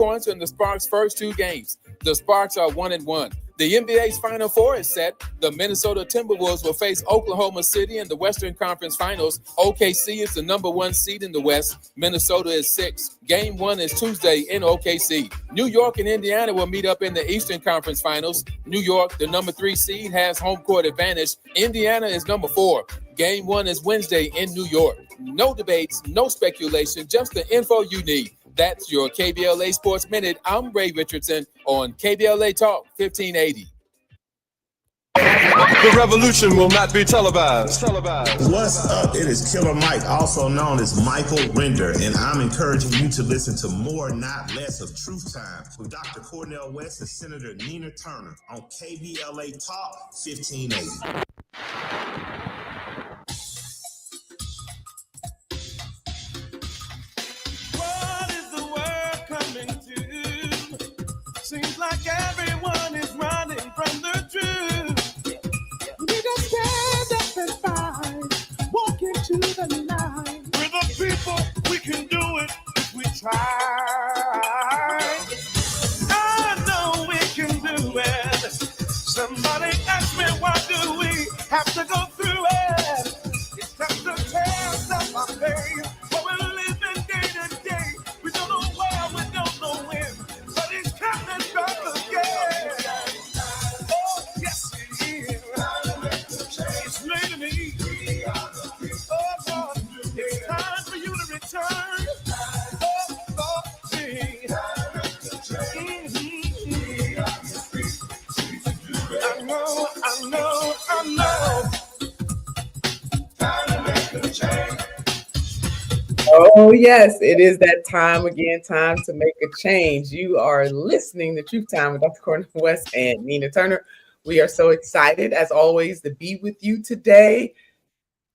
points in the Sparks' first two games. The Sparks are 1-1. The NBA's Final Four is set. The Minnesota Timberwolves will face Oklahoma City in the Western Conference Finals. OKC is the number 1 seed in the West. Minnesota is 6. Game 1 is Tuesday in OKC. New York and Indiana will meet up in the Eastern Conference Finals. New York, the number 3 seed, has home court advantage. Indiana is number 4. Game 1 is Wednesday in New York. No debates, no speculation, just the info you need. That's your KBLA Sports Minute. I'm Ray Richardson on KBLA Talk 1580. The revolution will not be televised. What's up? It is Killer Mike, also known as Michael Render, and I'm encouraging you to listen to more, not less, of Truth Time with Dr. Cornel West and Senator Nina Turner on KBLA Talk 1580. Seems like everyone is running from the truth. We just stand up and fight, walk into the light. We're the people, we can do it if we try. I know we can do it. Somebody asked me, why do we have to go through it? It's just to tear stuff our pain. But we're living day to day. We don't know where, we don't know when. Coming back again. Oh, yes, it is. It's made me. Oh, God, it's time for you to return. Oh, Lord, see. I know. Time to make a change. Oh, yes, it is that time again, time to make a change. You are listening to Truth Time with Dr. Cornel West and Nina Turner. We are so excited, as always, to be with you today.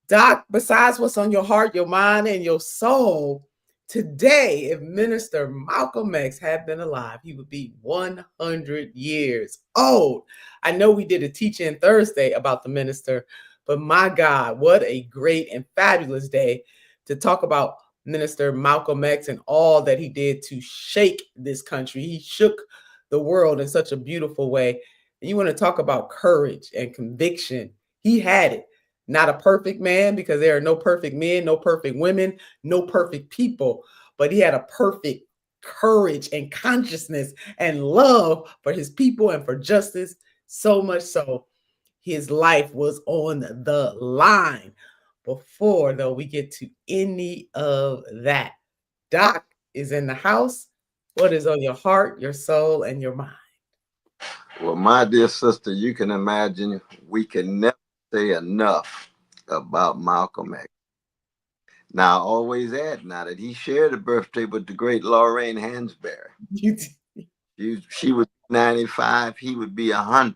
Doc, besides what's on your heart, your mind, and your soul, today, if Minister Malcolm X had been alive, he would be 100 years old. I know we did a teach-in Thursday about the minister, but my God, what a great and fabulous day to talk about Minister Malcolm X and all that he did to shake this country. He shook the world in such a beautiful way. And you want to talk about courage and conviction. He had it. Not a perfect man, because there are no perfect men, no perfect women, no perfect people, but he had a perfect courage and consciousness and love for his people and for justice, so much so his life was on the line. Before, though, we get to any of that, Doc is in the house. What is on your heart, your soul, and your mind? Well, my dear sister, you can imagine we can never say enough about Malcolm X. Now, I always add now that he shared a birthday with the great Lorraine Hansberry. She was 95, he would be 100.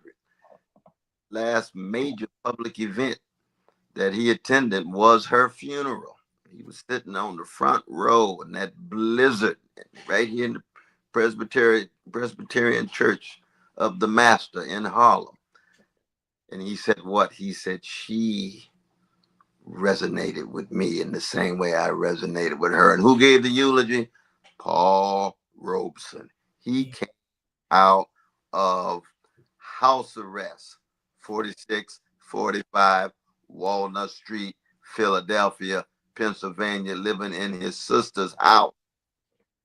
Last major public event that he attended was her funeral. He was sitting on the front row in that blizzard right here in the Presbyterian Church of the Master in Harlem. And he said what? He said, she resonated with me in the same way I resonated with her. And who gave the eulogy? Paul Robeson. He came out of house arrest, 4645 Walnut Street, Philadelphia, Pennsylvania, living in his sister's house.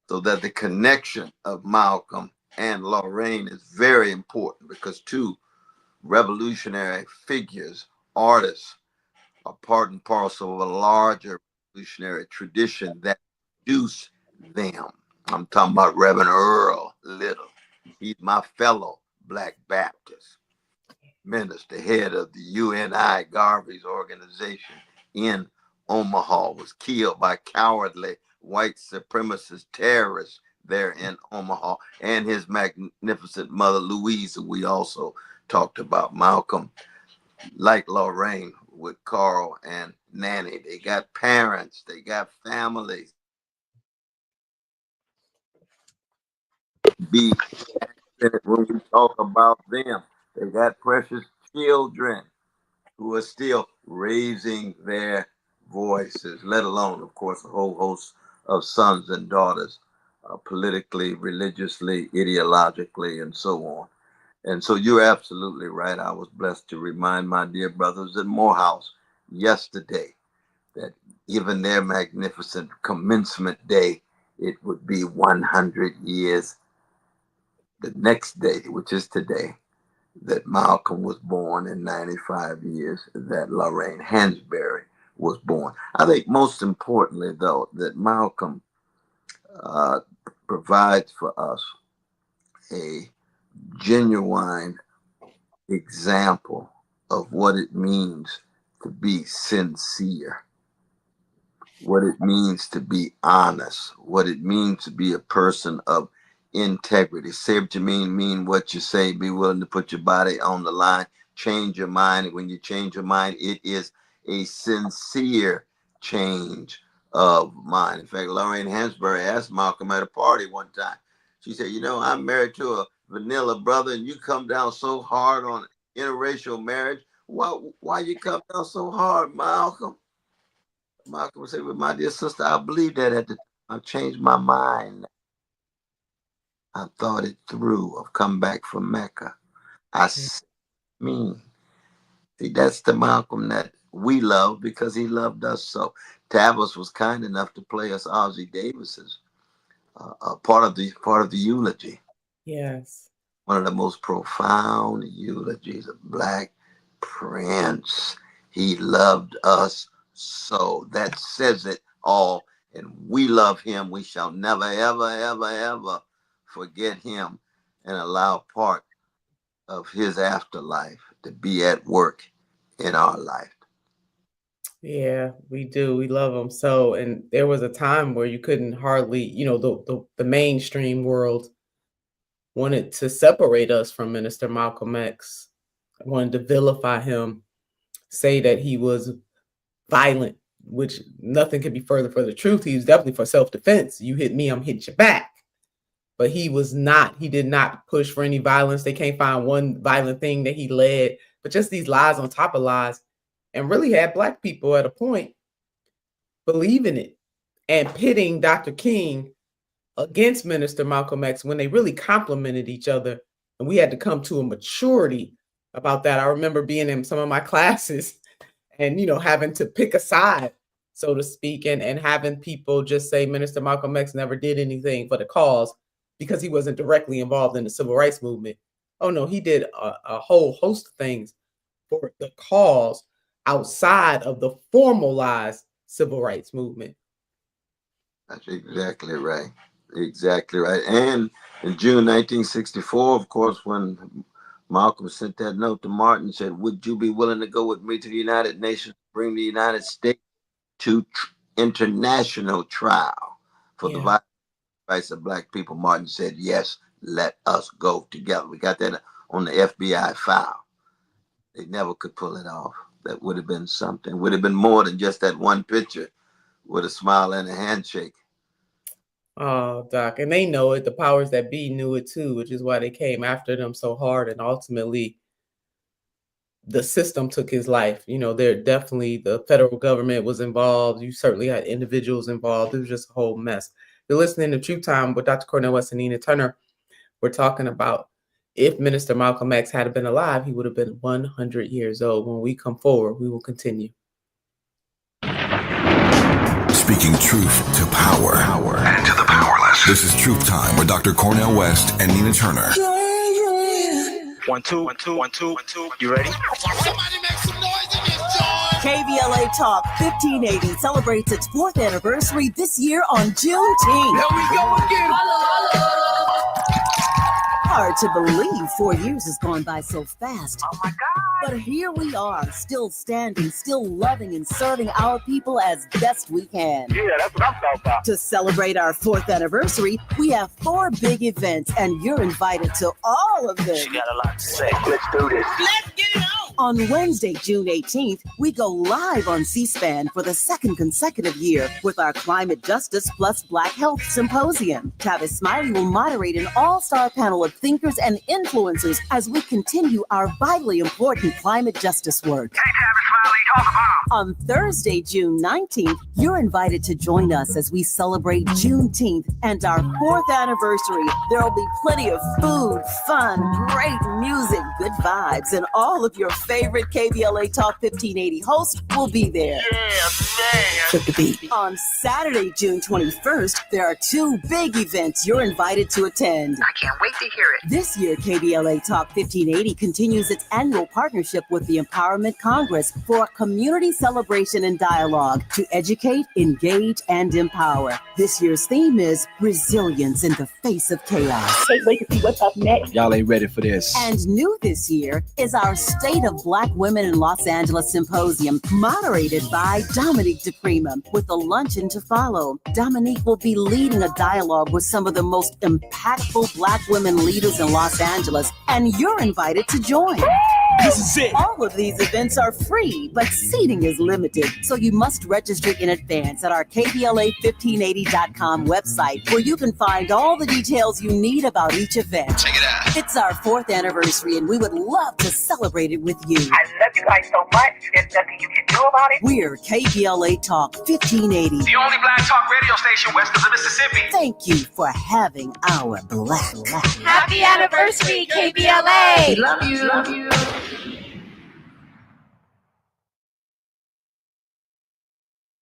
So that the connection of Malcolm and Lorraine is very important, because two revolutionary figures, artists, are part and parcel of a larger revolutionary tradition that produced them. I'm talking about Reverend Earl Little. He's my fellow Black Baptist minister, head of the UNI Garvey's organization in Omaha, was killed by cowardly white supremacist terrorists there in Omaha, and his magnificent mother, Louise, who we also talked about. Malcolm, like Lorraine with Carl and Nanny, they got parents, they got families. Be when we talk about them, they got precious children who are still raising their voices, let alone, of course, a whole host of sons and daughters politically, religiously, ideologically, and so on. And so you're absolutely right. I was blessed to remind my dear brothers at Morehouse yesterday that even their magnificent commencement day, it would be 100 years the next day, which is today, that Malcolm was born, in 95 years that Lorraine Hansberry was born. I think most importantly, though, that Malcolm provides for us a genuine example of what it means to be sincere, what it means to be honest, what it means to be a person of integrity. Say what you mean what you say, be willing to put your body on the line, change your mind. And when you change your mind, it is a sincere change of mind. In fact, Lorraine Hansberry asked Malcolm at a party one time, she said, I'm married to a vanilla brother and you come down so hard on interracial marriage. Why you come down so hard, Malcolm? Malcolm would say, well, my dear sister, I believe that at the time. I've changed my mind. I thought it through. I've come back from Mecca. See, that's the Malcolm that we love because he loved us so. Tavis was kind enough to play us Ozzie Davis's part of the eulogy. Yes. One of the most profound eulogies of Black Prince. He loved us so. That says it all. And we love him. We shall never, ever, ever, ever forget him and allow part of his afterlife to be at work in our life. Yeah, we do. We love him so. And there was a time where you couldn't hardly, the mainstream world wanted to separate us from Minister Malcolm X, wanted to vilify him, say that he was violent, which nothing could be further from the truth. He was definitely for self-defense. You hit me, I'm hitting you back. But he did not push for any violence. They can't find one violent thing that he led, but just these lies on top of lies, and really had Black people at a point believing it and pitting Dr. King against Minister Malcolm X when they really complemented each other. And we had to come to a maturity about that. I remember being in some of my classes and, having to pick a side, so to speak, and having people just say Minister Malcolm X never did anything for the cause because he wasn't directly involved in the civil rights movement. Oh, no, he did a whole host of things for the cause outside of the formalized civil rights movement. That's exactly right. Exactly right. And in June 1964, of course, when Malcolm sent that note to Martin, said, would you be willing to go with me to the United Nations, bring the United States to international trial for the rights of Black people? Martin said, yes, let us go together. We got that on the FBI file. They never could pull it off. That would have been something. Would have been more than just that one picture with a smile and a handshake. Oh, Doc, and they know it. The powers that be knew it too, which is why they came after them so hard. And ultimately, the system took his life. There definitely, the federal government was involved. You certainly had individuals involved. It was just a whole mess. You're listening to Truth Time with Dr. Cornel West and Nina Turner. We're talking about if Minister Malcolm X had been alive, he would have been 100 years old. When we come forward, we will continue. Speaking truth to power and to the powerless. This is Truth Time with Dr. Cornel West and Nina Turner. 1 2 1 2 1 2 1 2. You ready? Somebody make some noise in this joint. KVLA Talk 1580 celebrates its 4th anniversary this year on Juneteenth. Here we go again. Hard to believe 4 years has gone by so fast. Oh my God. But here we are, still standing, still loving and serving our people as best we can. Yeah, that's what I'm talking about. To celebrate our 4th anniversary, we have 4 big events, and you're invited to all of them. She got a lot to say. Let's do this. Let's get it on. On Wednesday, June 18th, we go live on C-SPAN for the second consecutive year with our Climate Justice plus Black Health Symposium. Tavis Smiley will moderate an all-star panel of thinkers and influencers as we continue our vitally important climate justice work. Hey, Tavis Smiley, call the bomb. On Thursday, June 19th, you're invited to join us as we celebrate Juneteenth and our 4th anniversary. There'll be plenty of food, fun, great music, good vibes, and all of your favorite KBLA Talk 1580 hosts will be there. Yeah, man. Took the beat. On Saturday, June 21st, there are 2 big events you're invited to attend. I can't wait to hear it. This year, KBLA Talk 1580 continues its annual partnership with the Empowerment Congress for a community celebration and dialogue to educate, engage, and empower. This year's theme is resilience in the face of chaos. Can't wait to see what's up next. Y'all ain't ready for this. And new this year is our State of Black Women in Los Angeles Symposium, moderated by Dominique DePrima, with a luncheon to follow. Dominique will be leading a dialogue with some of the most impactful Black women leaders in Los Angeles, and you're invited to join. This is it. All of these events are free, but seating is limited, so you must register in advance at our KBLA1580.com website, where you can find all the details you need about each event. Check it out. It's our 4th anniversary, and we would love to celebrate it with you. I love you guys so much. There's nothing you can do about it. We're KBLA Talk 1580. The only Black Talk radio station west of the Mississippi. Thank you for having our black. Happy anniversary, KBLA. Love you. Love you.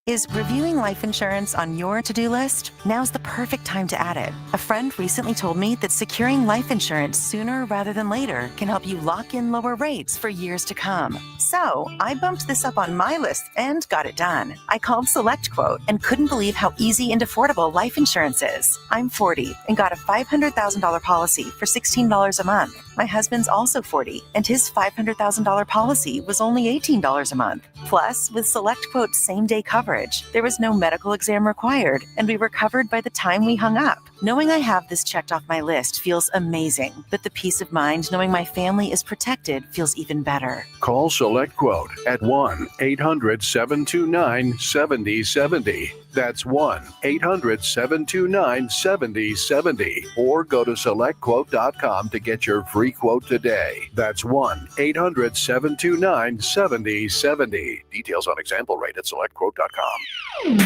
Is reviewing life insurance on your to-do list? Now's the perfect time to add it. A friend recently told me that securing life insurance sooner rather than later can help you lock in lower rates for years to come. So I bumped this up on my list and got it done. I called SelectQuote and couldn't believe how easy and affordable life insurance is. I'm 40 and got a $500,000 policy for $16 a month. My husband's also 40 and his $500,000 policy was only $18 a month. Plus, with SelectQuote's same-day coverage, there was no medical exam required, and we were covered by the time we hung up. Knowing I have this checked off my list feels amazing, but the peace of mind knowing my family is protected feels even better. Call SelectQuote at 1-800-729-7070. That's 1-800-729-7070. Or go to SelectQuote.com to get your free quote today. That's 1-800-729-7070. Details on example rate at SelectQuote.com.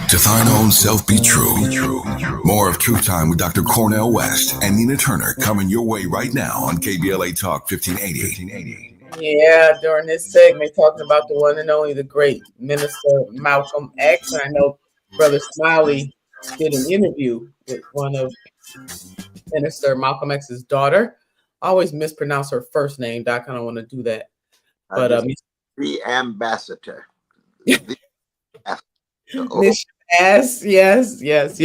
To thine own self be true. More of Truth Time with Dr. Cornel West and Nina Turner coming your way right now on KBLA Talk 1580. Yeah, during this segment, talking about the one and only, the great Minister Malcolm X. And I know Brother Smiley did an interview with one of Minister Malcolm X's daughter. I always mispronounce her first name, Doc. I don't want to do that. But the ambassador. Miss Shabbazz, yes.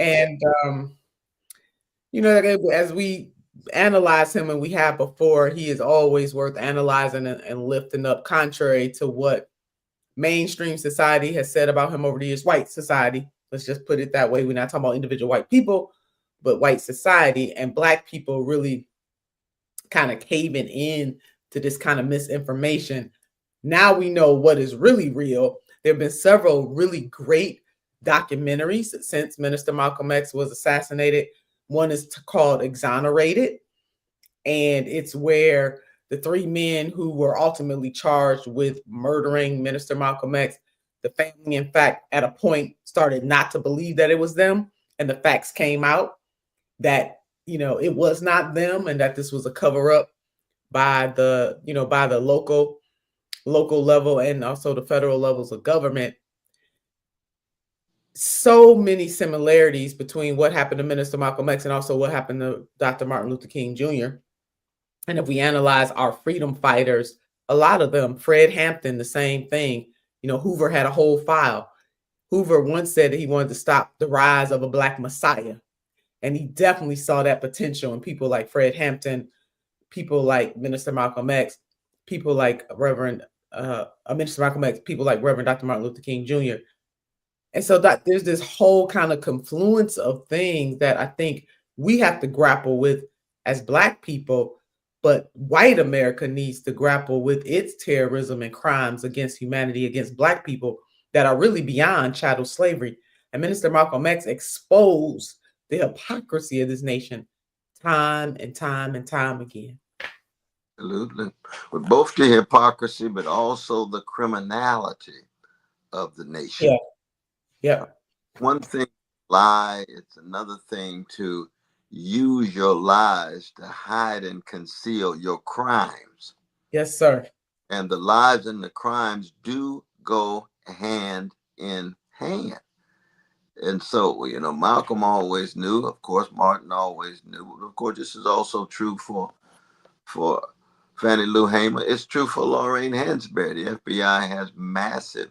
And you know, as we analyze him, and we have before, he is always worth analyzing and lifting up, contrary to what mainstream society has said about him over the years. White society, let's just put it that way. We're not talking about individual white people, but white society, and Black people really kind of caving in to this kind of misinformation. Now we know what is really real. There have been several really great documentaries since Minister Malcolm X was assassinated. One is called Exonerated, and it's where the 3 men who were ultimately charged with murdering Minister Malcolm X, the family, in fact, at a point started not to believe that it was them, and the facts came out that, you know, it was not them, and that this was a cover-up by the, you know, by the local level and also the federal levels of government. So many similarities between what happened to Minister Malcolm X and also what happened to Dr. Martin Luther King Jr. And if we analyze our freedom fighters, a lot of them, Fred Hampton, the same thing. You know, Hoover had a whole file. Hoover once said that he wanted to stop the rise of a Black Messiah. And he definitely saw that potential in people like Fred Hampton, people like Minister Malcolm X, people like Minister Malcolm X, people like Reverend Dr. Martin Luther King Jr. And so there's this whole kind of confluence of things that I think we have to grapple with as Black people, But white America needs to grapple with its terrorism and crimes against humanity, against Black people that are really beyond chattel slavery. And Minister Malcolm X exposed the hypocrisy of this nation time and time and time again. Absolutely. With both the hypocrisy, but also the criminality of the nation. Yeah. One thing to lie, it's another thing to use your lies to hide and conceal your crimes. Yes, sir. And the lies and the crimes do go hand in hand. And so, Malcolm always knew, of course, Martin always knew. Of course, this is also true for Fannie Lou Hamer. It's true for Lorraine Hansberry. The FBI has massive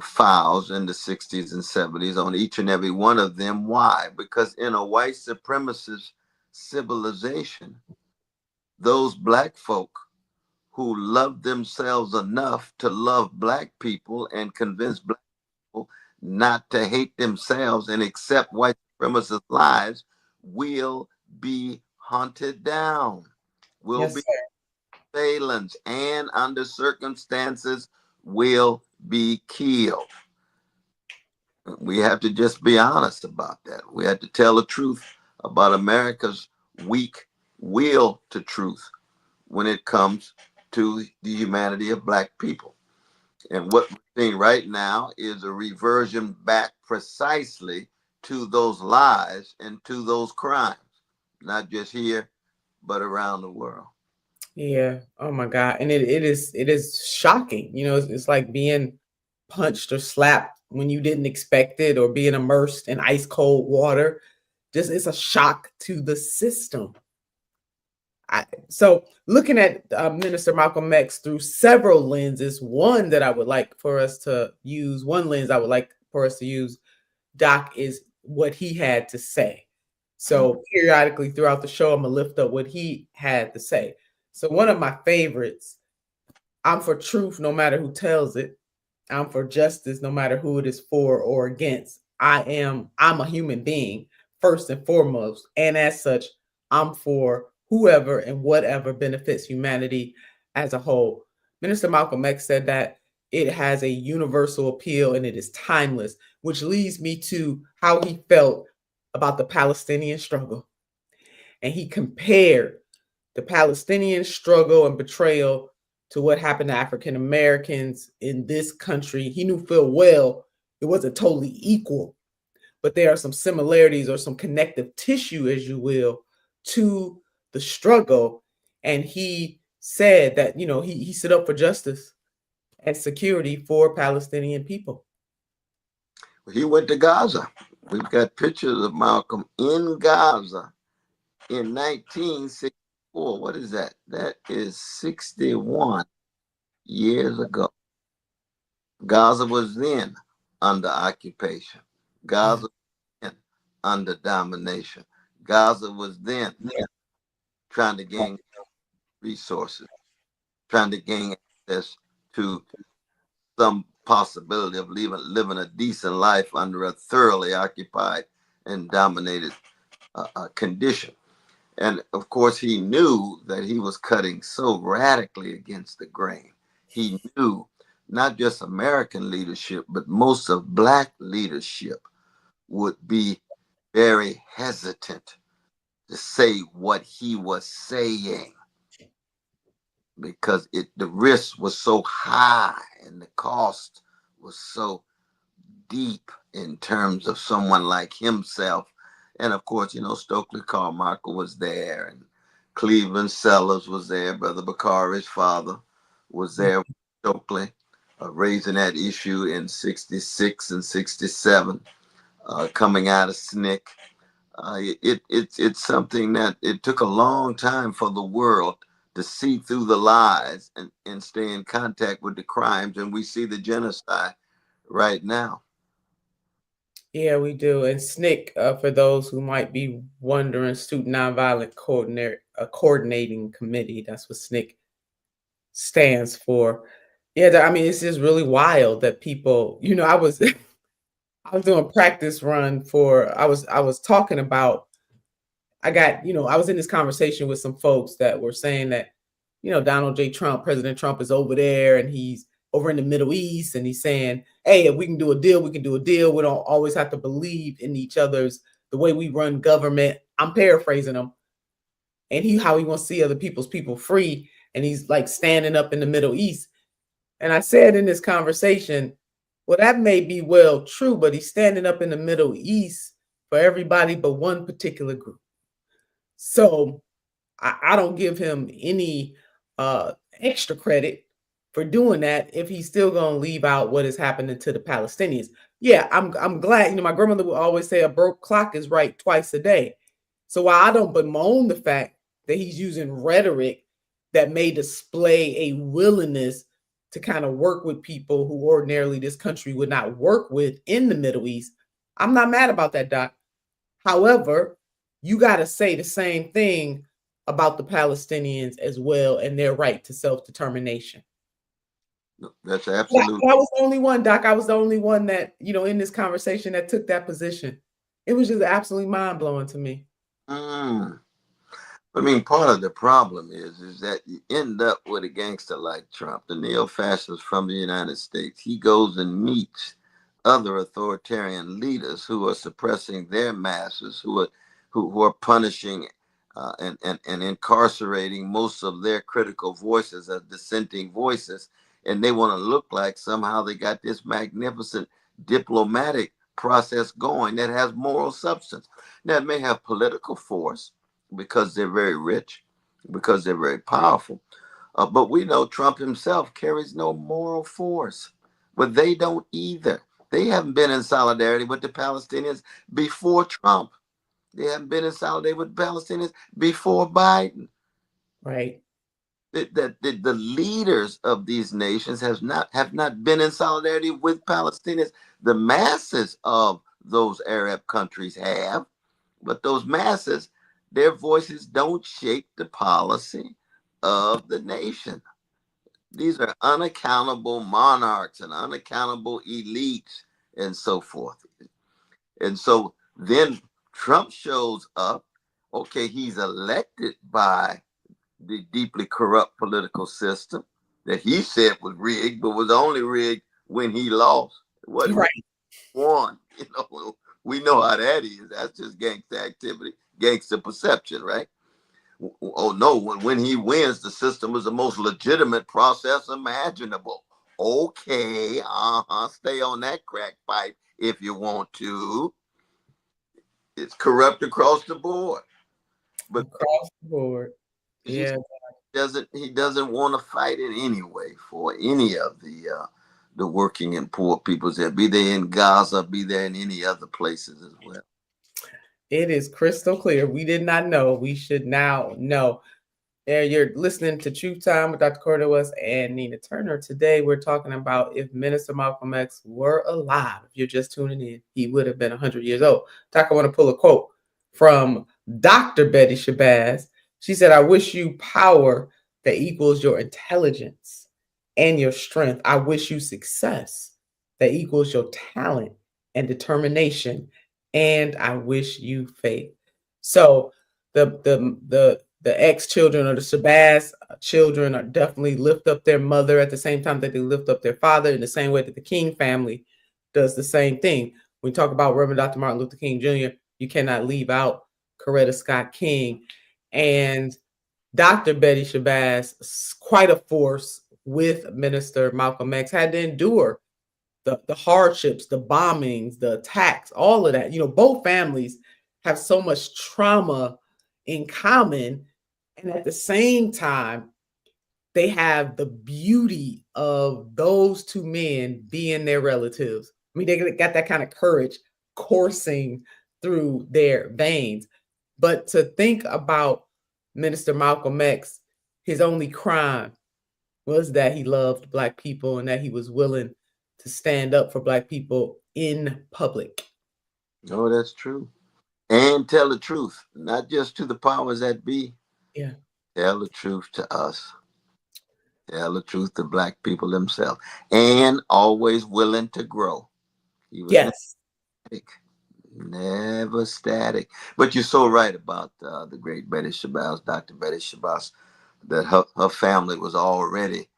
files in the 60s and 70s on each and every one of them. Why? Because in a white supremacist civilization, those Black folk who love themselves enough to love Black people and convince Black people not to hate themselves and accept white supremacist lies will be hunted down, will be assailants, and under circumstances will be killed. We have to just be honest about that. We have to tell the truth about America's weak will to truth when it comes to the humanity of Black people. And what we're seeing right now is a reversion back precisely to those lies and to those crimes, not just here, but around the world. Yeah. Oh my God. And it is shocking. It's like being punched or slapped when you didn't expect it, or being immersed in ice cold water. It's a shock to the system. So looking at Minister Malcolm X through several lenses, one lens I would like for us to use, Doc, is what he had to say. So periodically throughout the show, I'm going to lift up what he had to say. So one of my favorites, I'm for truth no matter who tells it. I'm for justice no matter who it is for or against. I'm a human being first and foremost. And as such, I'm for whoever and whatever benefits humanity as a whole. Minister Malcolm X said that it has a universal appeal and it is timeless, which leads me to how he felt about the Palestinian struggle. And he compared the Palestinian struggle and betrayal to what happened to African Americans in this country. He knew full well it wasn't totally equal, but there are some similarities or some connective tissue, as you will, to the struggle. And he said that, he stood up for justice and security for Palestinian people. He went to Gaza. We've got pictures of Malcolm in Gaza in 1964. What is that? That is 61 years ago. Gaza was then under occupation. Gaza was then under domination. Gaza was then trying to gain resources, trying to gain access to some possibility of living a decent life under a thoroughly occupied and dominated condition. And of course, he knew that he was cutting so radically against the grain. He knew not just American leadership, but most of Black leadership would be very hesitant to say what he was saying, because the risk was so high and the cost was so deep in terms of someone like himself. And of course, Stokely Carmichael was there, and Cleveland Sellers was there. Brother Bakari's father was there with Stokely, raising that issue in 66 and 67, coming out of SNCC. It's something that it took a long time for the world to see through the lies and stay in contact with the crimes. And we see the genocide right now. Yeah, we do. And SNCC, for those who might be wondering, Student Nonviolent Coordinating Committee, that's what SNCC stands for. Yeah, it's just really wild that people, I was doing a practice run I was talking about I was in this conversation with some folks that were saying that, Donald J. Trump, President Trump is over there and he's over in the Middle East and he's saying, hey, if we can do a deal, we can do a deal. We don't always have to believe in each other's, the way we run government. I'm paraphrasing him. And how he wants to see other people free. And he's like standing up in the Middle East. And I said in this conversation, well, that may be well true, but he's standing up in the Middle East for everybody but one particular group. So I don't give him any extra credit for doing that if he's still going to leave out what is happening to the Palestinians. Yeah, I'm glad. My grandmother would always say a broke clock is right twice a day. So while I don't bemoan the fact that he's using rhetoric that may display a willingness to kind of work with people who ordinarily this country would not work with in the Middle East, I'm not mad about that, Doc. However, you got to say the same thing about the Palestinians as well and their right to self-determination. That's absolutely. I was the only one, Doc. I was the only one that, in this conversation that took that position. It was just absolutely mind-blowing to me. I mean, part of the problem is that you end up with a gangster like Trump, the neo-fascist from the United States. He goes and meets other authoritarian leaders who are suppressing their masses, who are punishing and incarcerating most of their critical voices as dissenting voices. And they want to look like somehow they got this magnificent diplomatic process going that has moral substance. Now, it may have political force because they're very rich, because they're very powerful. But we know Trump himself carries no moral force. But they don't either. They haven't been in solidarity with the Palestinians before Trump. They haven't been in solidarity with the Palestinians before Biden. Right. The leaders of these nations have not been in solidarity with Palestinians. The masses of those Arab countries have, but those masses, their voices don't shape the policy of the nation. These are unaccountable monarchs and unaccountable elites and so forth. And so then Trump shows up. Okay, he's elected by the deeply corrupt political system that he said was rigged, but was only rigged when he lost. What right. Won. We know how that is. That's just gangster activity, gangster perception, right? Oh no, when he wins, the system is the most legitimate process imaginable. Okay, stay on that crack pipe if you want to. It's corrupt across the board. But across the board. Yeah. He doesn't want to fight it anyway for any of the working and poor peoples there, be they in Gaza, be there in any other places as well. It is crystal clear. We did not know. We should now know. You're listening to Truth Time with Dr. Cornel West and Nina Turner. Today, we're talking about if Minister Malcolm X were alive. If you're just tuning in, he would have been 100 years old. Doc, I want to pull a quote from Dr. Betty Shabbazz. She said, I wish you power that equals your intelligence and your strength. I wish you success that equals your talent and determination. And I wish you faith. So the ex-children or the Shabbazz children are definitely lift up their mother at the same time that they lift up their father, in the same way that the King family does the same thing. When we talk about Reverend Dr. Martin Luther King Jr., you cannot leave out Coretta Scott King. And Dr. Betty Shabbazz, quite a force with Minister Malcolm X, had to endure the hardships, the bombings, the attacks, all of that. Both families have so much trauma in common. And at the same time, they have the beauty of those two men being their relatives. I mean, they got that kind of courage coursing through their veins. But to think about Minister Malcolm X, his only crime was that he loved Black people and that he was willing to stand up for Black people in public. Oh, that's true. And tell the truth, not just to the powers that be. Yeah. Tell the truth to us. Tell the truth to Black people themselves. And always willing to grow. He was yes. Never static. But you're so right about the great Betty Shabbazz, Dr. Betty Shabbazz, that her family was already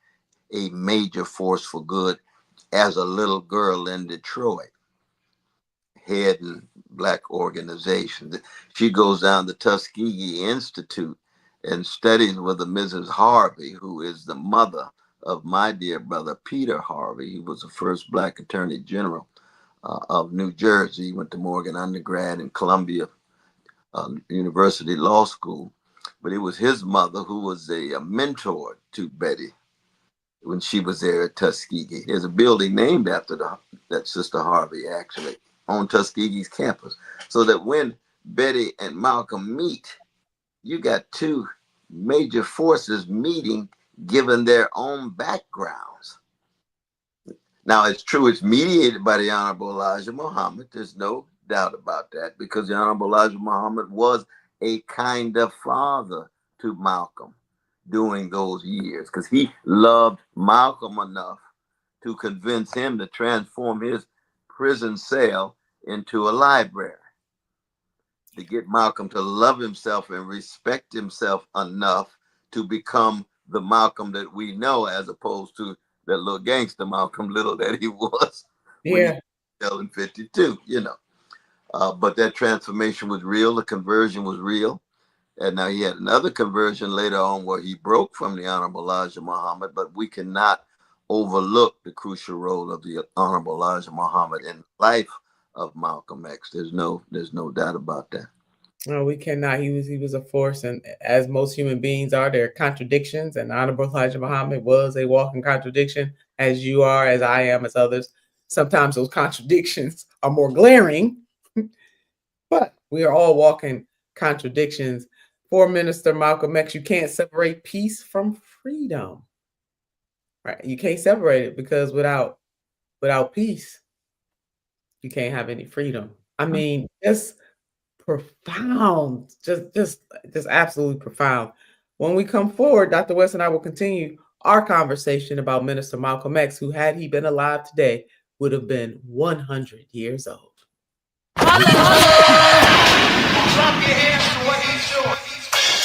a major force for good as a little girl in Detroit, heading Black organizations. She goes down to Tuskegee Institute and studies with a Mrs. Harvey, who is the mother of my dear brother, Peter Harvey. He was the first Black Attorney General of New Jersey. He went to Morgan undergrad and Columbia University Law School. But it was his mother who was a mentor to Betty when she was there at Tuskegee. There's a building named after that Sister Harvey, actually, on Tuskegee's campus. So that when Betty and Malcolm meet, you got two major forces meeting, given their own backgrounds. Now, it's true, it's mediated by the Honorable Elijah Muhammad. There's no doubt about that, because the Honorable Elijah Muhammad was a kind of father to Malcolm during those years, because he loved Malcolm enough to convince him to transform his prison cell into a library, to get Malcolm to love himself and respect himself enough to become the Malcolm that we know, as opposed to that little gangster Malcolm Little that he was when he was in 52, you know. But that transformation was real. The conversion was real. And now he had another conversion later on where he broke from the Honorable Elijah Muhammad, but we cannot overlook the crucial role of the Honorable Elijah Muhammad in the life of Malcolm X. There's no doubt about that. No, we cannot. He was a force, and as most human beings are, there are contradictions, and Honorable Elijah Muhammad was a walking contradiction, as you are, as I am, as others. Sometimes those contradictions are more glaring, but we are all walking contradictions. For Minister Malcolm X, you can't separate peace from freedom, right? You can't separate it, because without peace, you can't have any freedom. I mean, just profound, just absolutely profound. When we come forward, Dr. West and I will continue our conversation about Minister Malcolm X, who, had he been alive today, would have been 100 years old.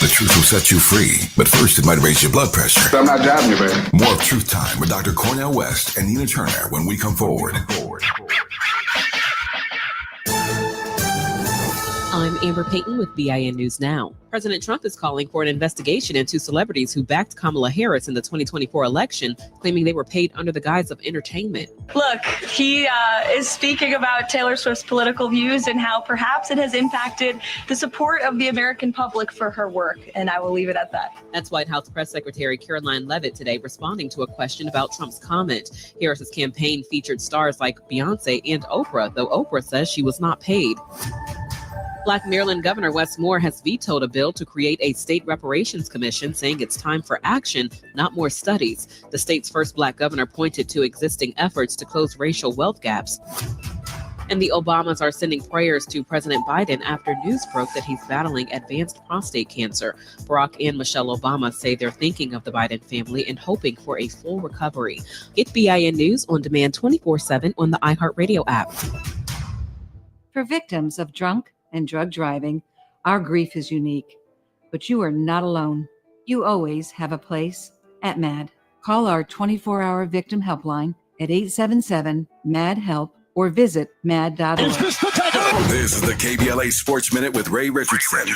The truth will set you free, but first it might raise your blood pressure. I'm not jiving you, baby. More of Truth Time with Dr. Cornel West and Nina Turner when we come forward. I'm Amber Payton with BIN News Now. President Trump is calling for an investigation into celebrities who backed Kamala Harris in the 2024 election, claiming they were paid under the guise of entertainment. Look, he is speaking about Taylor Swift's political views and how perhaps it has impacted the support of the American public for her work, and I will leave it at that. That's White House Press Secretary Caroline Leavitt today responding to a question about Trump's comment. Harris's campaign featured stars like Beyonce and Oprah, though Oprah says she was not paid. Black Maryland Governor Wes Moore has vetoed a bill to create a state reparations commission, saying it's time for action, not more studies. The state's first Black governor pointed to existing efforts to close racial wealth gaps. And the Obamas are sending prayers to President Biden after news broke that he's battling advanced prostate cancer. Barack and Michelle Obama say they're thinking of the Biden family and hoping for a full recovery. Get BIN News on demand 24/7 on the iHeartRadio app. For victims of drunk and drug driving, our grief is unique, but you are not alone. You always have a place at MAD. Call our 24-hour victim helpline at 877-MAD-HELP or visit mad.org. This is the KBLA Sports Minute with Ray Richardson.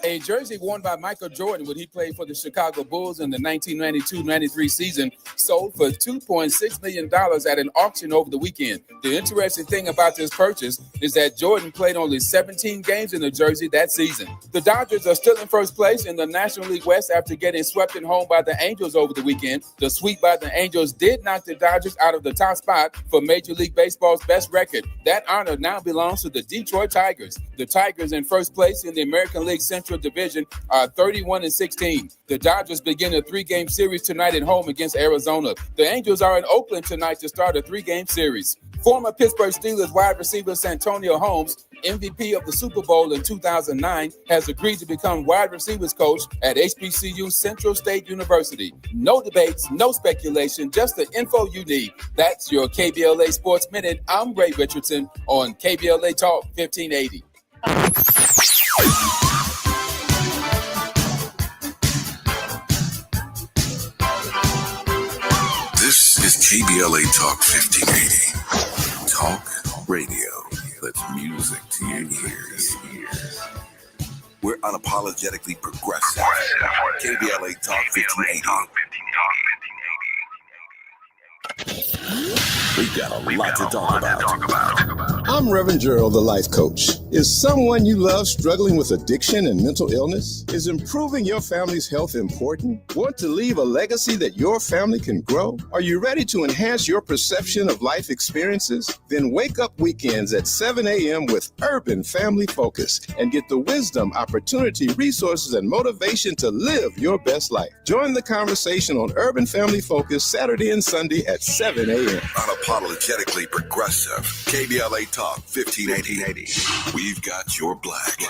A jersey worn by Michael Jordan when he played for the Chicago Bulls in the 1992-93 season sold for $2.6 million at an auction over the weekend. The interesting thing about this purchase is that Jordan played only 17 games in the jersey that season. The Dodgers are still in first place in the National League West after getting swept at home by the Angels over the weekend. The sweep by the Angels did knock the Dodgers out of the top spot for Major League Baseball's best record. That honor now belongs to the Detroit Tigers. The Tigers in first place in the American League Central Division are 31-16. The Dodgers begin a 3-game series tonight at home against Arizona. The Angels are in Oakland tonight to start a 3-game series. Former Pittsburgh Steelers wide receiver Santonio Holmes, MVP of the Super Bowl in 2009, has agreed to become wide receivers coach at HBCU Central State University. No debates, no speculation, just the info you need. That's your KBLA Sports Minute. I'm Ray Richardson on KBLA Talk 1580. This is KBLA Talk 1580. Talk radio that's music to your ears. We're unapologetically progressive. KBLA Talk 1580. We've got a lot to talk about. I'm Reverend Gerald, the life coach. Is someone you love struggling with addiction and mental illness? Is improving your family's health important? Want to leave a legacy that your family can grow? Are you ready to enhance your perception of life experiences? Then wake up weekends at 7 a.m. with Urban Family Focus and get the wisdom, opportunity, resources, and motivation to live your best life. Join the conversation on Urban Family Focus Saturday and Sunday at 7 a.m. Unapologetically progressive. KBLA Talk 1580. We've got your black.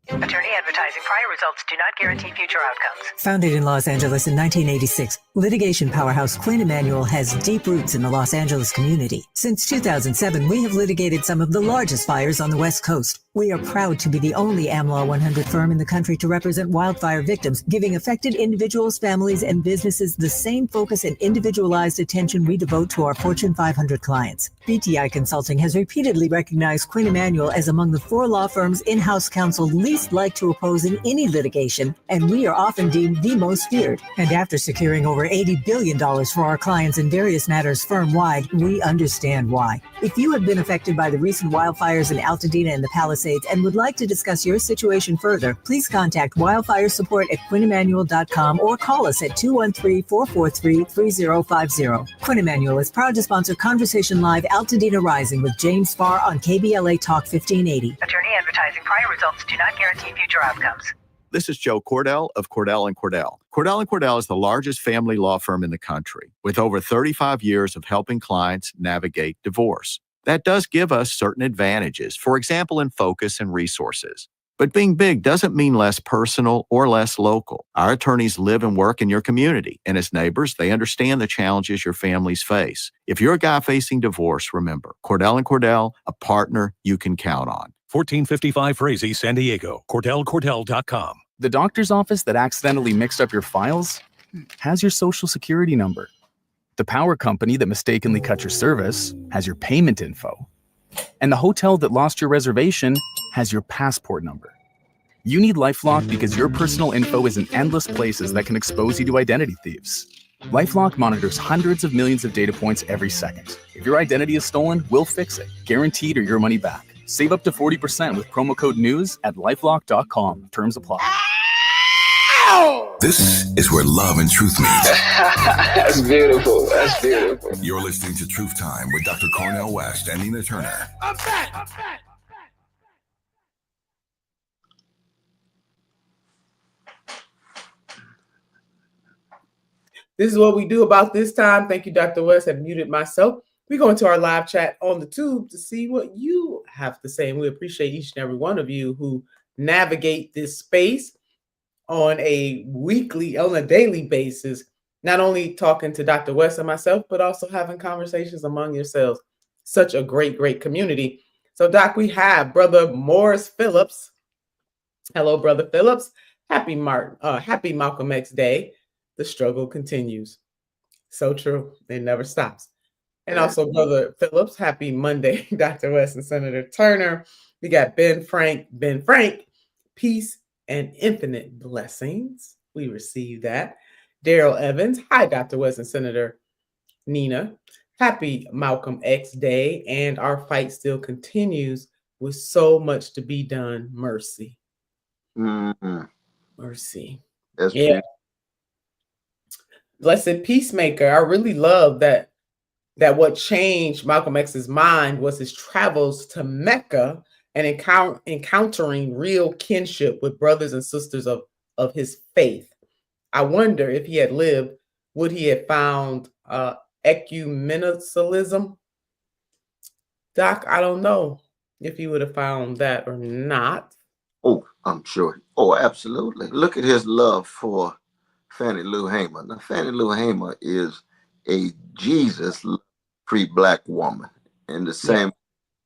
Attorney advertising. Prior results do not guarantee future outcomes. Founded in Los Angeles in 1986, litigation powerhouse Quinn Emanuel has deep roots in the Los Angeles community. Since 2007, we have litigated some of the largest fires on the West Coast. We are proud to be the only AmLaw 100 firm in the country to represent wildfire victims, giving affected individuals, families, and businesses the same focus and individualized attention we devote to our Fortune 500 clients. BTI Consulting has repeatedly recognized Quinn Emanuel as among the 4 law firms in-house counsel least likely to oppose in any litigation, and we are often deemed the most feared. And after securing over $80 billion for our clients in various matters firm-wide, we understand why. If you have been affected by the recent wildfires in Altadena and the Palisades and would like to discuss your situation further, please contact wildfire support at QuinnEmanuel.com or call us at 213-443-3050. Quinn Emanuel is proud to sponsor Conversation Live Altadena Rising with James Farr on KBLA Talk 1580. Attorney advertising. Prior results do not guarantee future outcomes. This is Joe Cornel of Cornel & Cornel. Cornel & Cornel is the largest family law firm in the country, with over 35 years of helping clients navigate divorce. That does give us certain advantages, for example, in focus and resources. But being big doesn't mean less personal or less local. Our attorneys live and work in your community, and as neighbors, they understand the challenges your families face. If you're a guy facing divorce, remember, Cornel & Cornel, a partner you can count on. 1455 Frazee, San Diego. CordellCordell.com. The doctor's office that accidentally mixed up your files has your social security number. The power company that mistakenly cut your service has your payment info. And the hotel that lost your reservation has your passport number. You need LifeLock because your personal info is in endless places that can expose you to identity thieves. LifeLock monitors hundreds of millions of data points every second. If your identity is stolen, we'll fix it, guaranteed or your money back. Save up to 40% with promo code NEWS at LifeLock.com. Terms apply. This is where love and truth meet. That's beautiful. That's beautiful. You're listening to Truth Time with Dr. Cornel West and Nina Turner. I'm back. This is what we do about this time. Thank you, Dr. West. I've muted myself. We go into our live chat on the tube to see what you have to say. And we appreciate each and every one of you who navigate this space on a daily basis, not only talking to Dr. West and myself, but also having conversations among yourselves. Such a great community. So, Doc, we have Brother Morris Phillips. Hello, Brother Phillips. Happy Malcolm X Day. The struggle continues. So true. It never stops. And also, Brother Phillips, happy Monday, Dr. West and Senator Turner. We got Ben Frank, peace and infinite blessings. We receive that. Daryl Evans, hi, Dr. West and Senator Nina. Happy Malcolm X Day, and our fight still continues with so much to be done. Mercy. Mm-hmm. Mercy. That's yeah. Blessed peacemaker. I really love that what changed Malcolm X's mind was his travels to Mecca and encountering real kinship with brothers and sisters of his faith. I wonder if he had lived, would he have found ecumenicalism. Doc, I don't know if he would have found that or not. Oh, I'm sure. Oh, absolutely. Look at his love for Fannie Lou Hamer. Now, Fannie Lou Hamer is a Jesus free black woman, and the same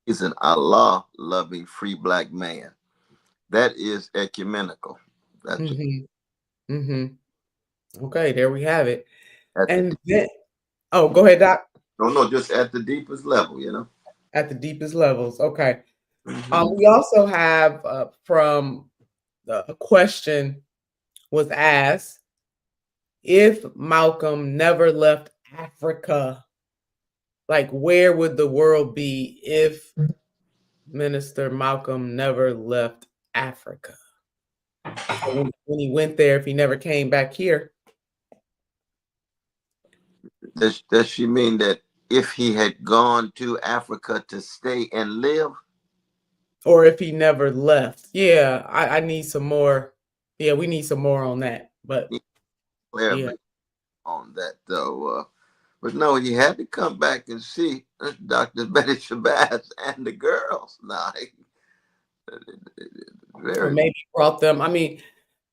is an Allah loving free black man. That is ecumenical. That's Okay, there we have it. at And the then, oh, go ahead, Doc. no, just at the deepest level, you know. At the deepest levels. Okay. We also have from a question was asked, if Malcolm never left Africa, like where would the world be if Minister Malcolm never left Africa? So when he went there, if he never came back here. Does she mean that if he had gone to Africa to stay and live? Or if he never left? Yeah, I need some more. Yeah, we need some more on that. But Clarity on that, though. But no, he had to come back and see Dr. Betty Shabbazz and the girls. Nah, or maybe brought them. I mean,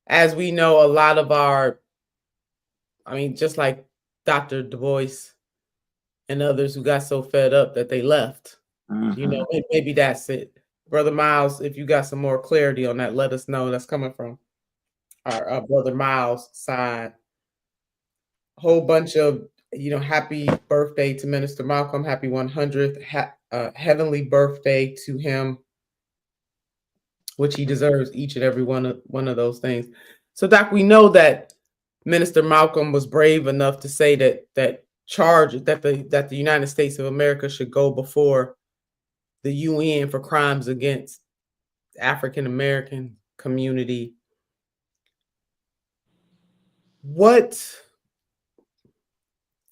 as we know, a lot of our, just like Dr. Du Bois and others who got so fed up that they left. You know, maybe that's it. Brother Miles, if you got some more clarity on that, let us know. That's coming from our Brother Miles' side. A whole bunch of, happy birthday to Minister Malcolm. Happy 100th. Heavenly birthday to him, which he deserves, each and every one of those things. So, Doc, we know that Minister Malcolm was brave enough to say that the United States of America should go before the UN for crimes against African American community.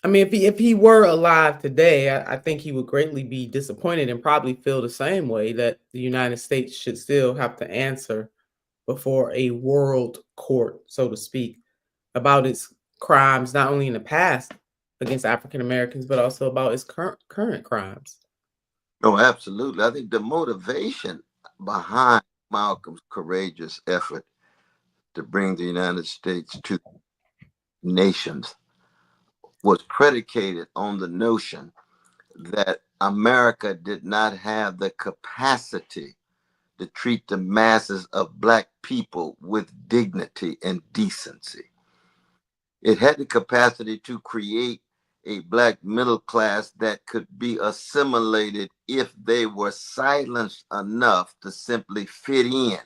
If he were alive today, I think he would greatly be disappointed and probably feel the same way, that the United States should still have to answer before a world court, so to speak, about its crimes, not only in the past against African Americans, but also about its current crimes. No, absolutely. I think the motivation behind Malcolm's courageous effort to bring the United States to nations was predicated on the notion that America did not have the capacity to treat the masses of Black people with dignity and decency. It had the capacity to create a Black middle class that could be assimilated if they were silenced enough to simply fit in.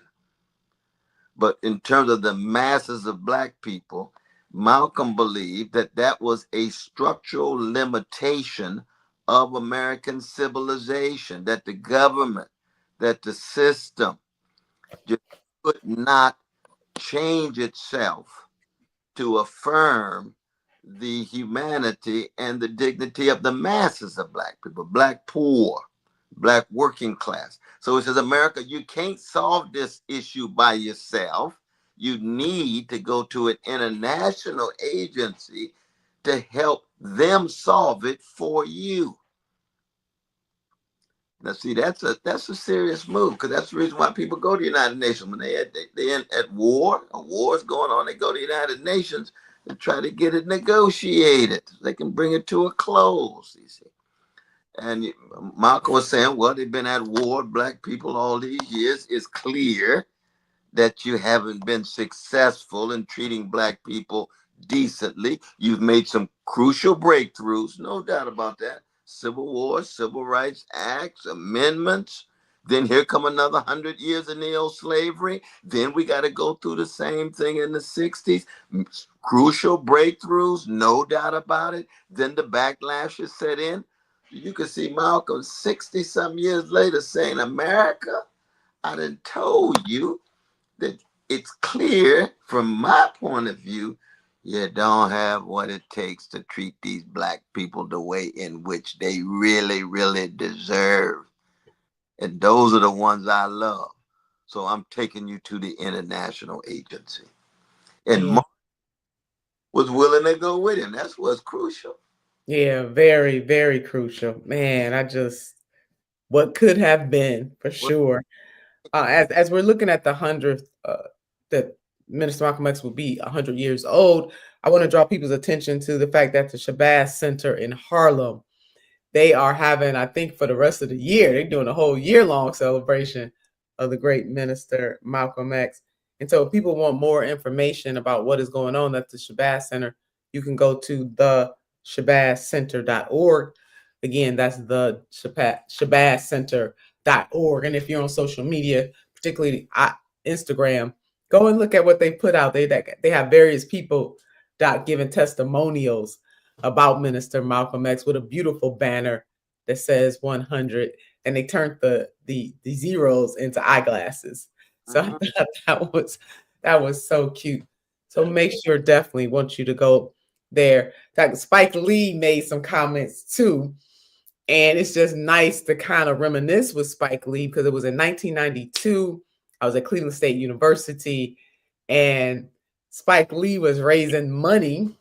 But in terms of the masses of Black people, Malcolm believed that that was a structural limitation of American civilization, that the government, that the system just could not change itself to affirm the humanity and the dignity of the masses of Black people, Black poor, Black working class. So it says, America, you can't solve this issue by yourself. You need to go to an international agency to help them solve it for you. Now, see, that's a serious move, because that's the reason why people go to the United Nations. When they're at war, a war is going on, they go to the United Nations to try to get it negotiated. They can bring it to a close, you see. And Malcolm was saying, well, they've been at war, Black people, all these years. It's clear that you haven't been successful in treating Black people decently. You've made some crucial breakthroughs, no doubt about that. Civil War, Civil Rights Acts, amendments. Then here come another 100 years of neo-slavery. Then we got to go through the same thing in the 60s. Crucial breakthroughs, no doubt about it. Then the backlash is set in. You can see Malcolm 60-some years later saying, America, I done told you that it's clear from my point of view, you don't have what it takes to treat these Black people the way in which they really, really deserve. And those are the ones I love. So I'm taking you to the international agency. And Mark was willing to go with him. That's what's crucial. Yeah, very, very crucial. Man, what could have been for sure. As we're looking at the 100th, that Minister Malcolm X will be 100 years old, I want to draw people's attention to the fact that the Shabbazz Center in Harlem, they are having, I think for the rest of the year, they're doing a whole year-long celebration of the great Minister Malcolm X. And so if people want more information about what is going on at the Shabbazz Center, you can go to the shabbazcenter.org. Again, that's the shabbazcenter.org. And if you're on social media, particularly Instagram, go and look at what they put out. They have various people giving testimonials about Minister Malcolm X with a beautiful banner that says 100, and they turned the zeros into eyeglasses. So I thought that was so cute. So make sure, definitely want you to go there. Spike Lee made some comments too, and it's just nice to kind of reminisce with Spike Lee because it was in 1992. I was at Cleveland State University, and Spike Lee was raising money,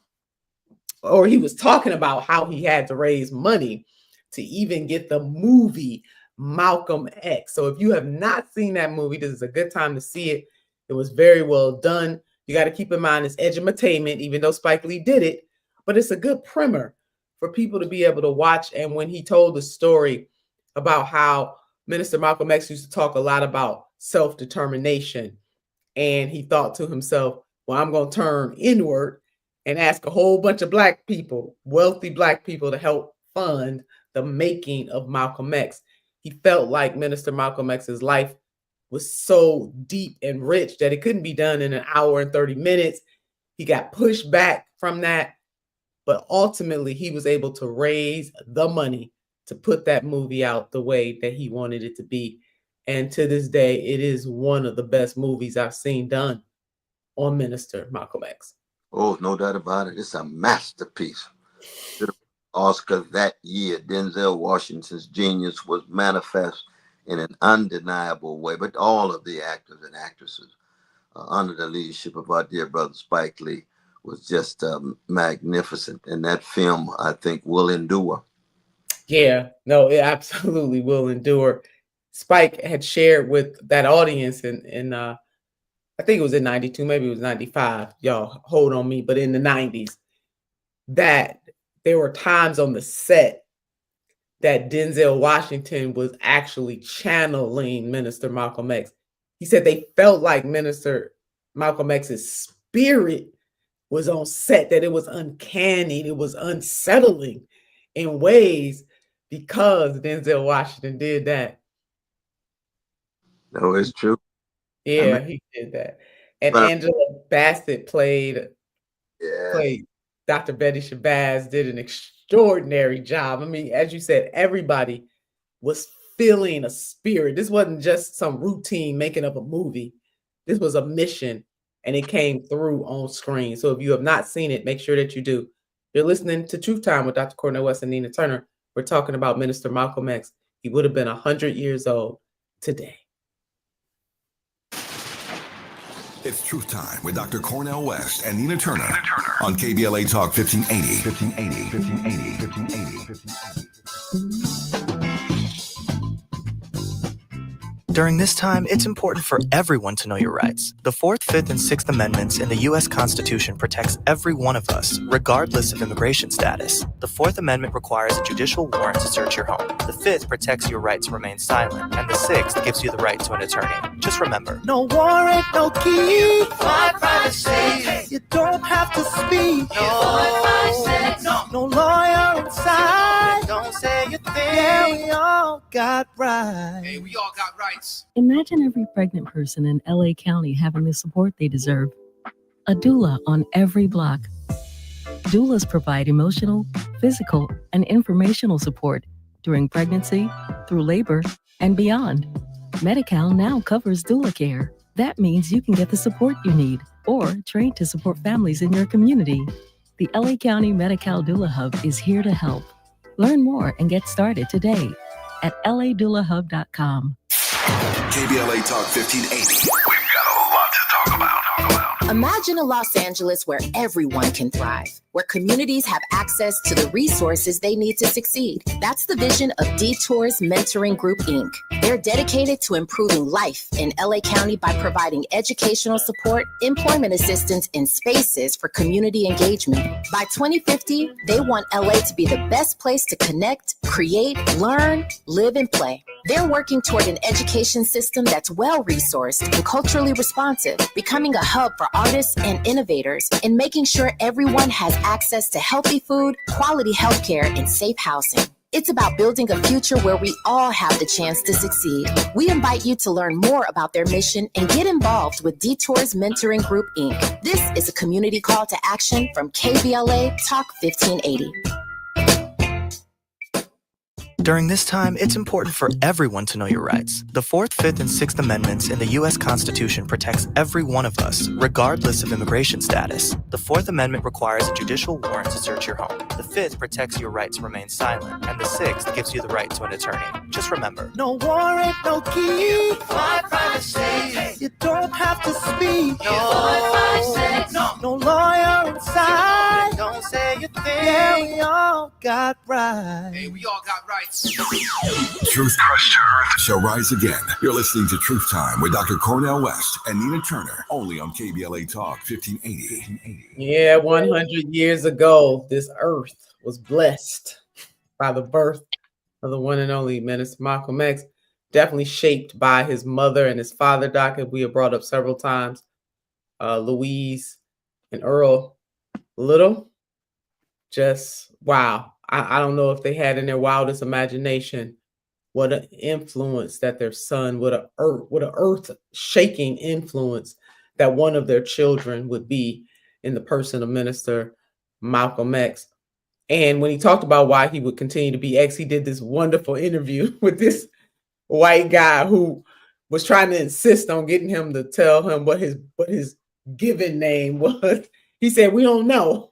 or he was talking about how he had to raise money to even get the movie Malcolm X. So if you have not seen that movie, this is a good time to see it. It was very well done. You got to keep in mind it's edutainment, even though Spike Lee did it, but it's a good primer for people to be able to watch. And when he told the story about how Minister Malcolm X used to talk a lot about self-determination, and he thought to himself, well, I'm going to turn inward and ask a whole bunch of Black people, wealthy Black people, to help fund the making of Malcolm X. He felt like Minister Malcolm X's life was so deep and rich that it couldn't be done in an hour and 30 minutes. He got pushed back from that, but ultimately he was able to raise the money to put that movie out the way that he wanted it to be. And to this day, it is one of the best movies I've seen done on Minister Malcolm X. Oh, no doubt about it. It's a masterpiece. Oscar that year, Denzel Washington's genius was manifest in an undeniable way. But all of the actors and actresses under the leadership of our dear brother Spike Lee was just magnificent. And that film, I think, will endure. Yeah, no, it absolutely will endure. Spike had shared with that audience in I think it was in 92, maybe it was 95. Y'all hold on me, but in the 90s, that there were times on the set that Denzel Washington was actually channeling Minister Malcolm X. He said they felt like Minister Malcolm X's spirit was on set, that it was uncanny, it was unsettling in ways because Denzel Washington did that. No, it's true. Yeah, he did that. And Angela Bassett played Dr. Betty Shabbazz, did an extraordinary job. I mean, as you said, everybody was feeling a spirit. This wasn't just some routine making up a movie. This was a mission, and it came through on screen. So if you have not seen it, make sure that you do. You're listening to Truth Time with Dr. Cornel West and Nina Turner. We're talking about Minister Malcolm X. He would have been 100 years old today. It's Truth Time with Dr. Cornel West and Nina Turner on KBLA Talk 1580. During this time, it's important for everyone to know your rights. The 4th, 5th, and 6th Amendments in the U.S. Constitution protects every one of us, regardless of immigration status. The 4th Amendment requires a judicial warrant to search your home. The 5th protects your right to remain silent, and the 6th gives you the right to an attorney. Just remember, no warrant, no key, my privacy. You don't have to speak. No lawyer inside. Don't say a thing. Yeah, we all got rights. Hey, we all got rights. Imagine every pregnant person in LA County having the support they deserve. A doula on every block. Doulas provide emotional, physical, and informational support during pregnancy, through labor, and beyond. Medi-Cal now covers doula care. That means you can get the support you need or train to support families in your community. The LA County Medi-Cal Doula Hub is here to help. Learn more and get started today at ladoulahub.com. KBLA Talk 1580. We've got a lot to talk about. Imagine a Los Angeles where everyone can thrive, where communities have access to the resources they need to succeed. That's the vision of Detours Mentoring Group, Inc. They're dedicated to improving life in LA County by providing educational support, employment assistance, and spaces for community engagement. By 2050, they want LA to be the best place to connect, create, learn, live, and play. They're working toward an education system that's well-resourced and culturally responsive, becoming a hub for artists and innovators, and making sure everyone has access to healthy food, quality healthcare, and safe housing. It's about building a future where we all have the chance to succeed. We invite you to learn more about their mission and get involved with Detours Mentoring Group, Inc. This is a community call to action from KBLA Talk 1580. During this time, it's important for everyone to know your rights. The 4th, 5th, and 6th Amendments in the U.S. Constitution protects every one of us, regardless of immigration status. The 4th Amendment requires a judicial warrant to search your home. The 5th protects your right to remain silent, and the 6th gives you the right to an attorney. Just remember, No warrant, no key. My privacy. You don't have to speak. No lawyer inside. Don't say a thing. Yeah, we all got rights. Hey, we all got rights. Truth shall rise again. You're listening to Truth Time with Dr. Cornel West and Nina Turner, only on KBLA Talk 1580. Yeah, 100 years ago, this earth was blessed by the birth of the one and only Minister Malcolm X, definitely shaped by his mother and his father, Doc, as we have brought up several times, Louise and Earl Little. Just, wow. I don't know if they had in their wildest imagination what an influence that their son, what an earth-shaking influence that one of their children would be in the person of Minister Malcolm X. And when he talked about why he would continue to be X, he did this wonderful interview with this white guy who was trying to insist on getting him to tell him what his given name was. He said, "We don't know."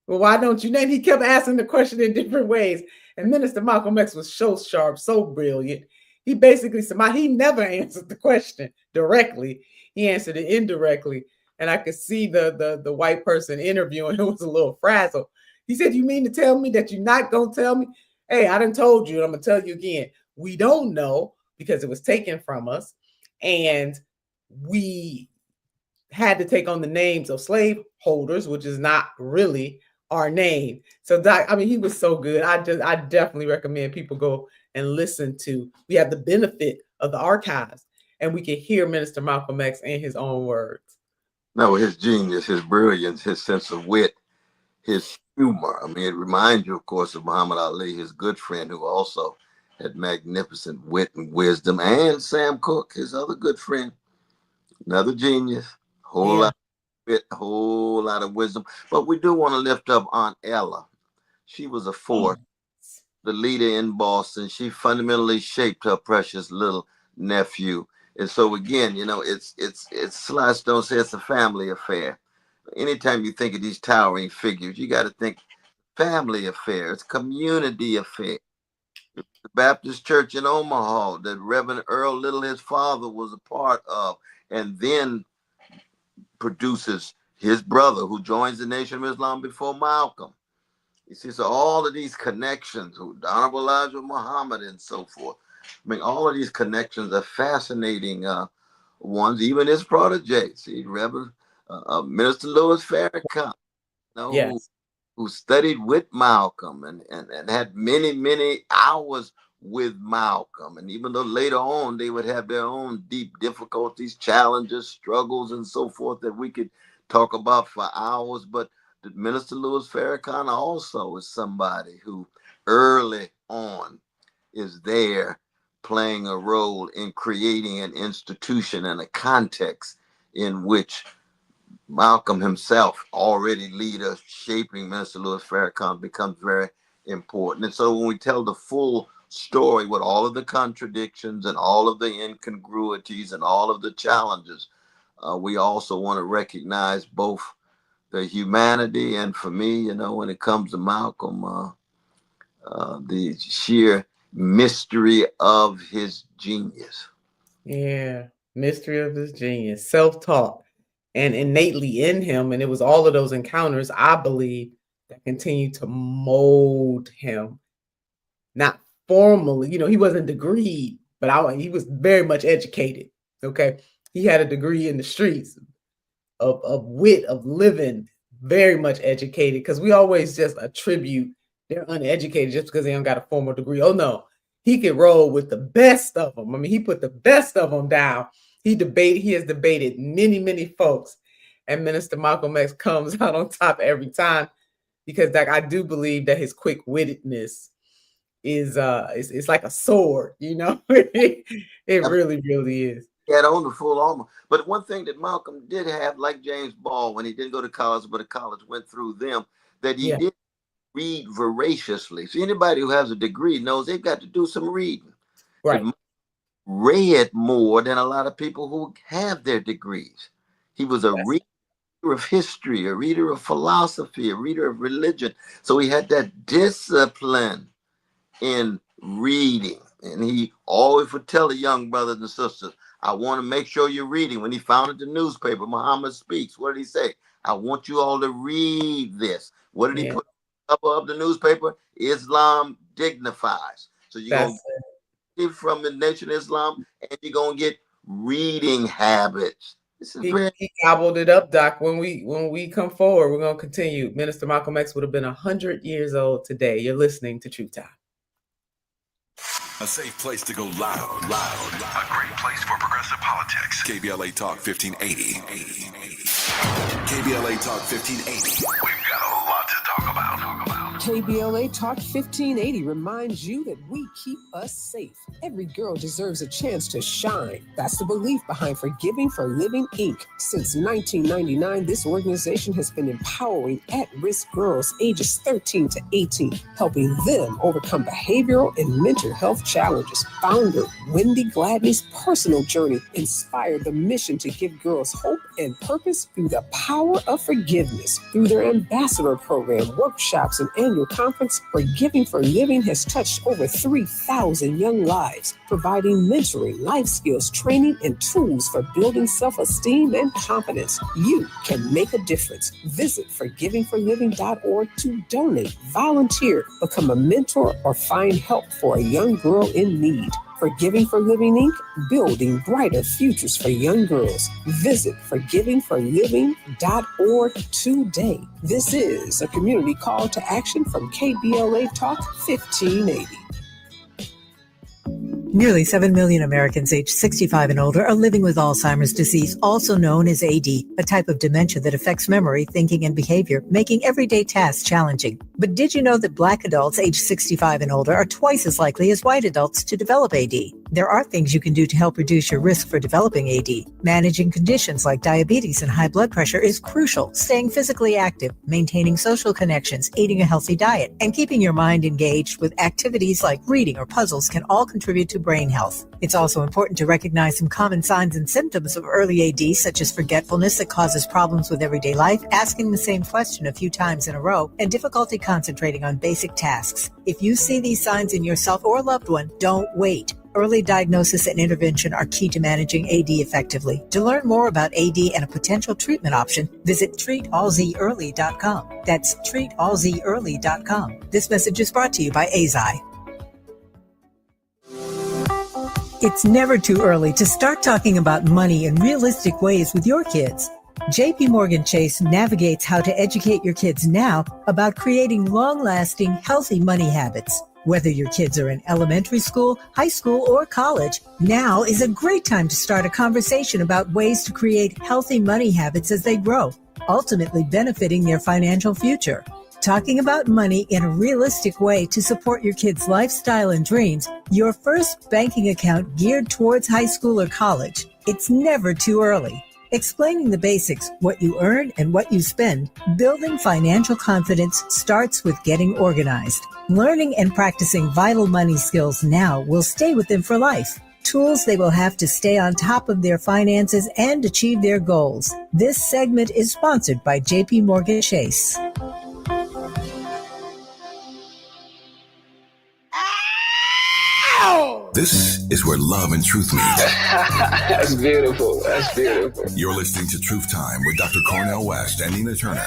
Well, why don't you? And he kept asking the question in different ways. And Minister Malcolm X was so sharp, so brilliant. He basically said, he never answered the question directly. He answered it indirectly. And I could see the white person interviewing him was a little frazzled. He said, "You mean to tell me that you're not going to tell me? Hey, I done told you, and I'm going to tell you again. We don't know because it was taken from us. And we had to take on the names of slave holders, which is not really our name." So Doc, I mean, he was so good. I definitely recommend people go and listen to. We have the benefit of the archives, and we can hear Minister Malcolm X in his own words. No, his genius, his brilliance, his sense of wit, his humor. I mean, it reminds you, of course, of Muhammad Ali, his good friend, who also had magnificent wit and wisdom, and Sam Cooke, his other good friend, another genius, whole lot. A whole lot of wisdom. But we do want to lift up Aunt Ella. She was a force, the leader in Boston. She fundamentally shaped her precious little nephew. And so again, it's Sly Stone says it's a family affair. Anytime you think of these towering figures, you got to think family affair. It's community affair. The Baptist Church in Omaha that Reverend Earl Little, his father, was a part of, and then produces his brother who joins the Nation of Islam before Malcolm. You see, so all of these connections, Honorable Elijah Muhammad and so forth. I mean, all of these connections are fascinating ones, even his protege. See, Reverend Minister Louis Farrakhan, who studied with Malcolm and had many, many hours with Malcolm. And even though later on they would have their own deep difficulties, challenges, struggles, and so forth that we could talk about for hours. But Minister Louis Farrakhan also is somebody who early on is there playing a role in creating an institution and a context in which Malcolm himself, already leader, shaping Minister Louis Farrakhan, becomes very important. And so when we tell the full story with all of the contradictions and all of the incongruities and all of the challenges, we also want to recognize both the humanity and, for me, when it comes to Malcolm, the sheer mystery of his genius. Yeah, mystery of his genius, self-taught. and innately in him. And it was all of those encounters, I believe, that continued to mold him. Not formally, he wasn't degreed, but he was very much educated. Okay. He had a degree in the streets of wit, of living, very much educated, because we always just attribute they're uneducated just because they don't got a formal degree. Oh no, he could roll with the best of them. I mean, he put the best of them down. He has debated many, many folks, and Minister Malcolm X comes out on top every time, because I do believe that his quick-wittedness is it's like a sword, it really, really is. He had on the full armor. But one thing that Malcolm did have, like James Ball, when he didn't go to college, but the college went through them, that he did read voraciously. So anybody who has a degree knows they've got to do some reading. Right. Read more than a lot of people who have their degrees. He was a reader of history, a reader of philosophy, a reader of religion. So he had that discipline in reading. And he always would tell the young brothers and sisters, I want to make sure you're reading. When he founded the newspaper, Muhammad Speaks, what did he say? I want you all to read this. What did he put on the cover of the newspaper? Islam dignifies. So you're going to get from the Nation of Islam, and you're going to get reading habits. He gobbled it up, Doc. When we come forward, we're going to continue. Minister Malcolm X would have been 100 years old today. You're listening to Truth Time. A safe place to go loud. A great place for progressive politics. KBLA Talk 1580. KBLA Talk 1580. We've got a lot to talk about. KBLA Talk 1580 reminds you that we keep us safe. Every girl deserves a chance to shine. That's the belief behind Forgiving for Living, Inc. Since 1999, this organization has been empowering at-risk girls ages 13 to 18, helping them overcome behavioral and mental health challenges. Founder Wendy Gladney's personal journey inspired the mission to give girls hope and purpose through the power of forgiveness. Through their ambassador program, workshops, and annual conference, Forgiving for Living has touched over 3,000 young lives, providing mentoring, life skills, training, and tools for building self-esteem and confidence. You can make a difference. Visit forgivingforliving.org to donate, volunteer, become a mentor, or find help for a young girl in need. Forgiving for Living, Inc., building brighter futures for young girls. Visit forgivingforliving.org today. This is a community call to action from KBLA Talk 1580. Nearly 7 million Americans aged 65 and older are living with Alzheimer's disease, also known as AD, a type of dementia that affects memory, thinking, and behavior, making everyday tasks challenging. But did you know that Black adults aged 65 and older are twice as likely as white adults to develop AD? There are things you can do to help reduce your risk for developing AD. Managing conditions like diabetes and high blood pressure is crucial. Staying physically active, maintaining social connections, eating a healthy diet, and keeping your mind engaged with activities like reading or puzzles can all contribute to brain health. It's also important to recognize some common signs and symptoms of early AD, such as forgetfulness that causes problems with everyday life, asking the same question a few times in a row, and difficulty concentrating on basic tasks. If you see these signs in yourself or a loved one, don't wait. Early diagnosis and intervention are key to managing AD effectively. To learn more about AD and a potential treatment option, visit treatalzearly.com. That's treatalzearly.com. This message is brought to you by AZI. It's never too early to start talking about money in realistic ways with your kids. JP Morgan Chase navigates how to educate your kids now about creating long-lasting, healthy money habits. Whether your kids are in elementary school, high school, or college, now is a great time to start a conversation about ways to create healthy money habits as they grow, ultimately benefiting their financial future. Talking about money in a realistic way to support your kids' lifestyle and dreams, your first banking account geared towards high school or college. It's never too early. Explaining the basics, what you earn and what you spend, building financial confidence starts with getting organized. Learning and practicing vital money skills now will stay with them for life. Tools they will have to stay on top of their finances and achieve their goals. This segment is sponsored by JP Morgan Chase. Ow! This is where love and truth meet. That's beautiful. That's beautiful. You're listening to Truth Time with Dr. Cornel West and Nina Turner.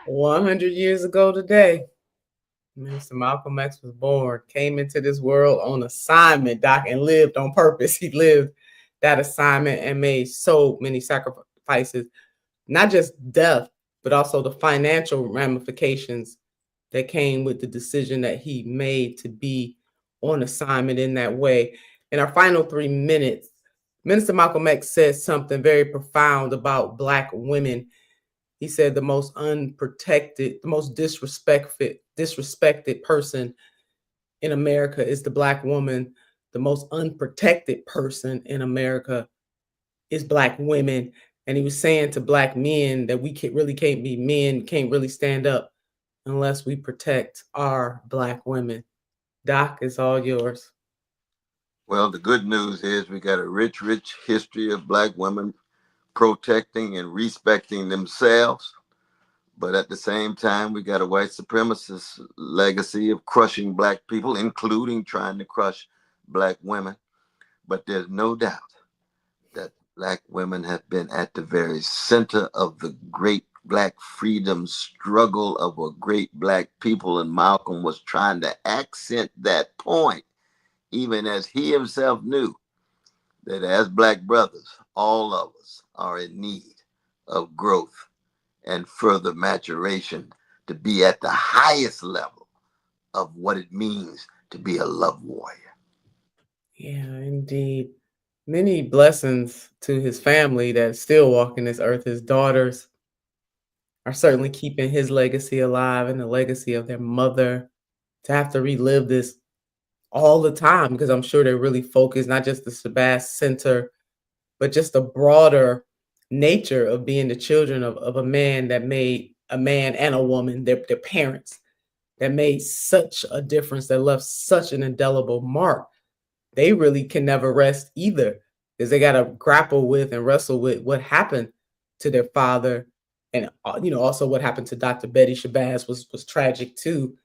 100 years ago today, Mr. Malcolm X was born, came into this world on assignment, Doc, and lived on purpose. He lived that assignment and made so many sacrifices, not just death, but also the financial ramifications that came with the decision that he made to be on assignment in that way. In our final 3 minutes, Minister Malcolm X said something very profound about Black women. He said the most unprotected, the most disrespected person in America is the Black woman. The most unprotected person in America is Black women. And he was saying to Black men that we really can't be men, can't really stand up unless we protect our Black women. Doc, it's all yours. Well, the good news is we got a rich history of Black women protecting and respecting themselves. But at the same time, we got a white supremacist legacy of crushing Black people, including trying to crush Black women. But there's no doubt that Black women have been at the very center of the great Black freedom struggle of a great Black people. And Malcolm was trying to accent that point, even as he himself knew that as Black brothers, all of us are in need of growth and further maturation to be at the highest level of what it means to be a love warrior. Yeah, indeed. Many blessings to his family that still walking this earth. His daughters are certainly keeping his legacy alive and the legacy of their mother. To have to relive this all the time, because I'm sure they're really focused, not just the Shabbazz Center, but just the broader nature of being the children of a man that made a man and a woman, their parents, that made such a difference, that left such an indelible mark. They really can never rest either, because they got to grapple with and wrestle with what happened to their father. And, also what happened to Dr. Betty Shabbazz was tragic too.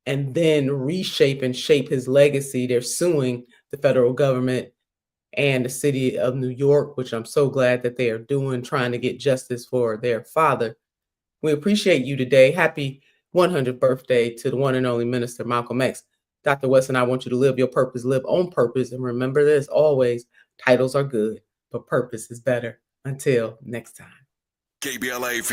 And then reshape and shape his legacy. They're suing the federal government and the city of New York, which I'm so glad that they are doing, trying to get justice for their father. We appreciate you today. Happy 100th birthday to the one and only Minister Malcolm X. Dr. West and I want you to live your purpose, live on purpose. And remember this always, titles are good, but purpose is better. Until next time. KBLA 15.